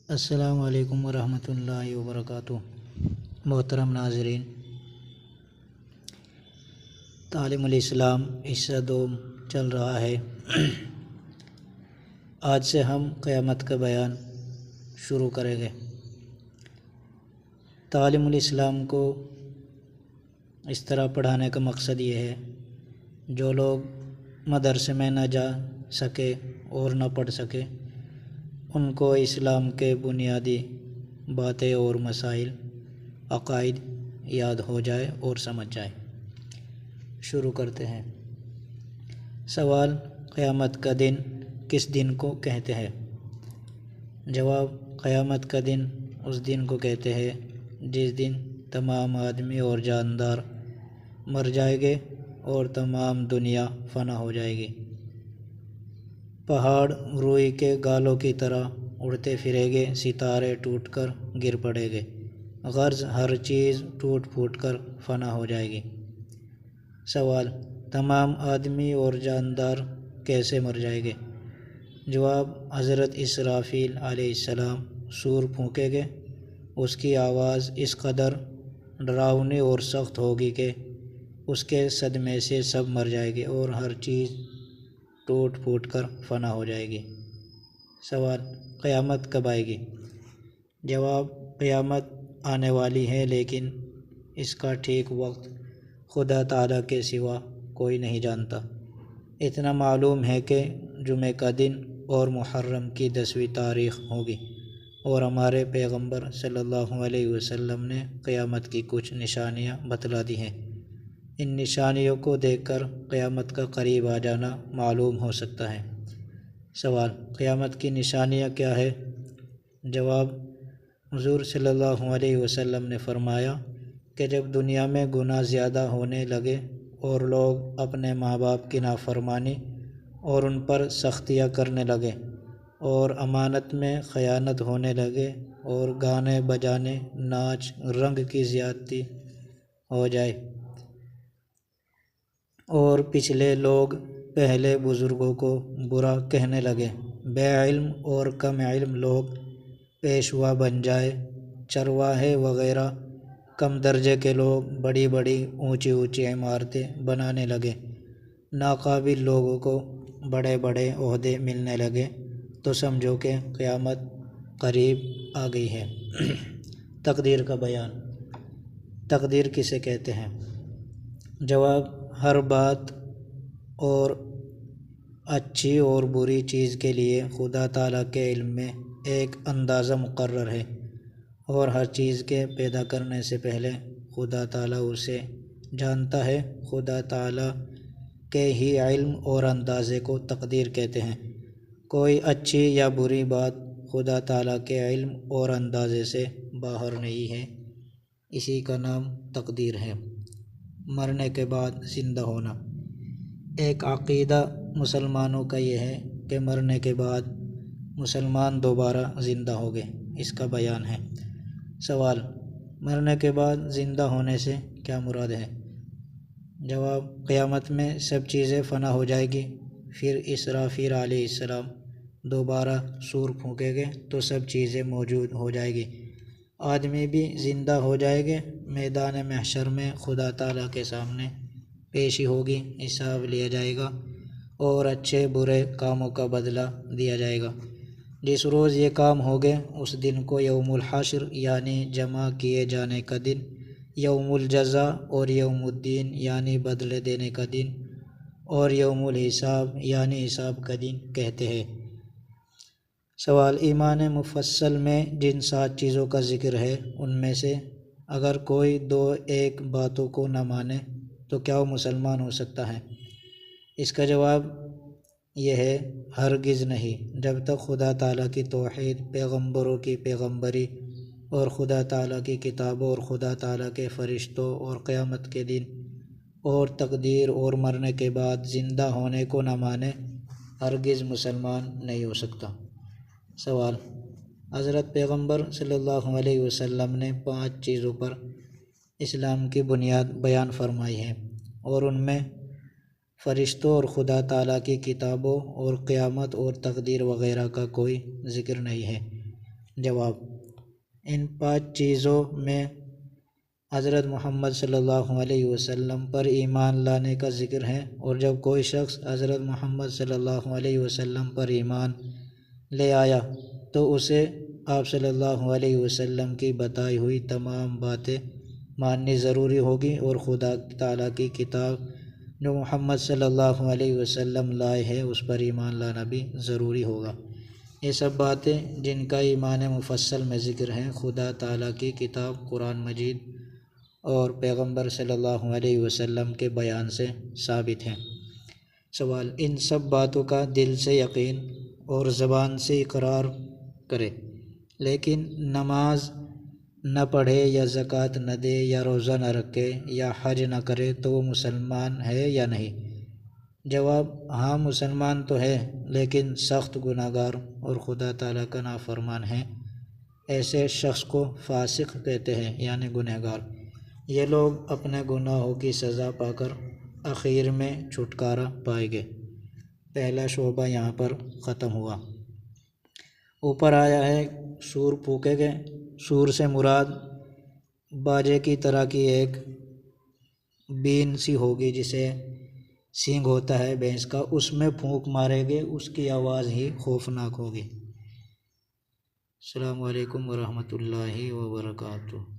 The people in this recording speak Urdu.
السلام علیکم ورحمۃ اللہ وبرکاتہ۔ محترم ناظرین، تعلیم الاسلام حصہ دوم چل رہا ہے۔ آج سے ہم قیامت کا بیان شروع کریں گے۔ تعلیم الاسلام کو اس طرح پڑھانے کا مقصد یہ ہے، جو لوگ مدرسے میں نہ جا سکے اور نہ پڑھ سکے، ان کو اسلام کے بنیادی باتیں اور مسائل، عقائد یاد ہو جائے اور سمجھ جائے۔ شروع کرتے ہیں۔ سوال: قیامت کا دن کس دن کو کہتے ہیں؟ جواب: قیامت کا دن اس دن کو کہتے ہیں جس دن تمام آدمی اور جاندار مر جائیں گے اور تمام دنیا فنا ہو جائے گی۔ پہاڑ روئی کے گالوں کی طرح اڑتے پھریں گے، ستارے ٹوٹ کر گر پڑیں گے، غرض ہر چیز ٹوٹ پھوٹ کر فنا ہو جائے گی۔ سوال: تمام آدمی اور جاندار کیسے مر جائیں گے؟ جواب: حضرت اسرافیل علیہ السلام سور پھونکیں گے۔ اس کی آواز اس قدر ڈراؤنی اور سخت ہوگی کہ اس کے صدمے سے سب مر جائیں گے اور ہر چیز ٹوٹ پھوٹ کر فنا ہو جائے گی۔ سوال: قیامت کب آئے گی؟ جواب: قیامت آنے والی ہے، لیکن اس کا ٹھیک وقت خدا تعالیٰ کے سوا کوئی نہیں جانتا۔ اتنا معلوم ہے کہ جمعہ کا دن اور محرم کی 10ویں تاریخ ہوگی، اور ہمارے پیغمبر صلی اللہ علیہ وسلم نے قیامت کی کچھ نشانیاں بتلا دی ہیں۔ ان نشانیوں کو دیکھ کر قیامت کا قریب آ جانا معلوم ہو سکتا ہے۔ سوال: قیامت کی نشانیاں کیا ہے؟ جواب: حضور صلی اللہ علیہ وسلم نے فرمایا کہ جب دنیا میں گناہ زیادہ ہونے لگے اور لوگ اپنے ماں باپ کی نافرمانی اور ان پر سختیاں کرنے لگے، اور امانت میں خیانت ہونے لگے، اور گانے بجانے، ناچ رنگ کی زیادتی ہو جائے، اور پچھلے لوگ پہلے بزرگوں کو برا کہنے لگے، بے علم اور کم علم لوگ پیشوا بن جائے، چرواہے وغیرہ کم درجے کے لوگ بڑی بڑی اونچی اونچی عمارتیں بنانے لگے، ناقابل لوگوں کو بڑے بڑے عہدے ملنے لگے، تو سمجھو کہ قیامت قریب آ گئی ہے۔ تقدیر کا بیان۔ تقدیر کسے کہتے ہیں؟ جواب: ہر بات اور اچھی اور بری چیز کے لیے خدا تعالیٰ کے علم میں ایک اندازہ مقرر ہے، اور ہر چیز کے پیدا کرنے سے پہلے خدا تعالیٰ اسے جانتا ہے۔ خدا تعالیٰ کے ہی علم اور اندازے کو تقدیر کہتے ہیں۔ کوئی اچھی یا بری بات خدا تعالیٰ کے علم اور اندازے سے باہر نہیں ہے، اسی کا نام تقدیر ہے۔ مرنے کے بعد زندہ ہونا۔ ایک عقیدہ مسلمانوں کا یہ ہے کہ مرنے کے بعد مسلمان دوبارہ زندہ ہوں گے۔ اس کا بیان ہے۔ سوال: مرنے کے بعد زندہ ہونے سے کیا مراد ہے؟ جواب: قیامت میں سب چیزیں فنا ہو جائے گی، پھر اسرافیل علیہ السلام دوبارہ سور پھونکیں گے تو سب چیزیں موجود ہو جائے گی، آدمی بھی زندہ ہو جائے گے، میدان محشر میں خدا تعالیٰ کے سامنے پیشی ہوگی، حساب لیا جائے گا اور اچھے برے کاموں کا بدلہ دیا جائے گا۔ جس روز یہ کام ہوگے اس دن کو یوم الحشر یعنی جمع کیے جانے کا دن، یوم الجزا اور یوم الدین یعنی بدلے دینے کا دن، اور یوم الحساب یعنی حساب کا دن کہتے ہیں۔ سوال: ایمان مفصل میں جن 7 چیزوں کا ذکر ہے ان میں سے اگر کوئی 2-1 باتوں کو نہ مانے تو کیا وہ مسلمان ہو سکتا ہے؟ اس کا جواب یہ ہے، ہرگز نہیں۔ جب تک خدا تعالیٰ کی توحید، پیغمبروں کی پیغمبری اور خدا تعالیٰ کی کتابوں اور خدا تعالیٰ کے فرشتوں اور قیامت کے دن اور تقدیر اور مرنے کے بعد زندہ ہونے کو نہ مانے، ہرگز مسلمان نہیں ہو سکتا۔ سوال: حضرت پیغمبر صلی اللہ علیہ وسلم نے 5 چیزوں پر اسلام کی بنیاد بیان فرمائی ہے، اور ان میں فرشتوں اور خدا تعالیٰ کی کتابوں اور قیامت اور تقدیر وغیرہ کا کوئی ذکر نہیں ہے۔ جواب: ان 5 چیزوں میں حضرت محمد صلی اللہ علیہ وسلم پر ایمان لانے کا ذکر ہے، اور جب کوئی شخص حضرت محمد صلی اللہ علیہ وسلم پر ایمان لے آیا تو اسے آپ صلی اللہ علیہ وسلم کی بتائی ہوئی تمام باتیں ماننی ضروری ہوگی، اور خدا تعالیٰ کی کتاب جو محمد صلی اللہ علیہ وسلم لائے ہیں اس پر ایمان لانا بھی ضروری ہوگا۔ یہ سب باتیں جن کا ایمان مفصل میں ذکر ہے، خدا تعالیٰ کی کتاب قرآن مجید اور پیغمبر صلی اللہ علیہ وسلم کے بیان سے ثابت ہیں۔ سوال: ان سب باتوں کا دل سے یقین اور زبان سے اقرار کرے لیکن نماز نہ پڑھے یا زکوٰۃ نہ دے یا روزہ نہ رکھے یا حج نہ کرے تو وہ مسلمان ہے یا نہیں؟ جواب: ہاں مسلمان تو ہے لیکن سخت گناہ گار اور خدا تعالیٰ کا نافرمان ہے۔ ایسے شخص کو فاسق کہتے ہیں، یعنی گنہ گار۔ یہ لوگ اپنے گناہوں کی سزا پا کر آخر میں چھٹکارا پائیں گے۔ پہلا شعبہ یہاں پر ختم ہوا۔ اوپر آیا ہے سور پھونکے گے۔ سور سے مراد باجے کی طرح کی ایک بین سی ہوگی جسے سینگ ہوتا ہے بھینس کا، اس میں پھونک مارے گے، اس کی آواز ہی خوفناک ہوگی۔ السلام علیکم ورحمۃ اللہ وبرکاتہ۔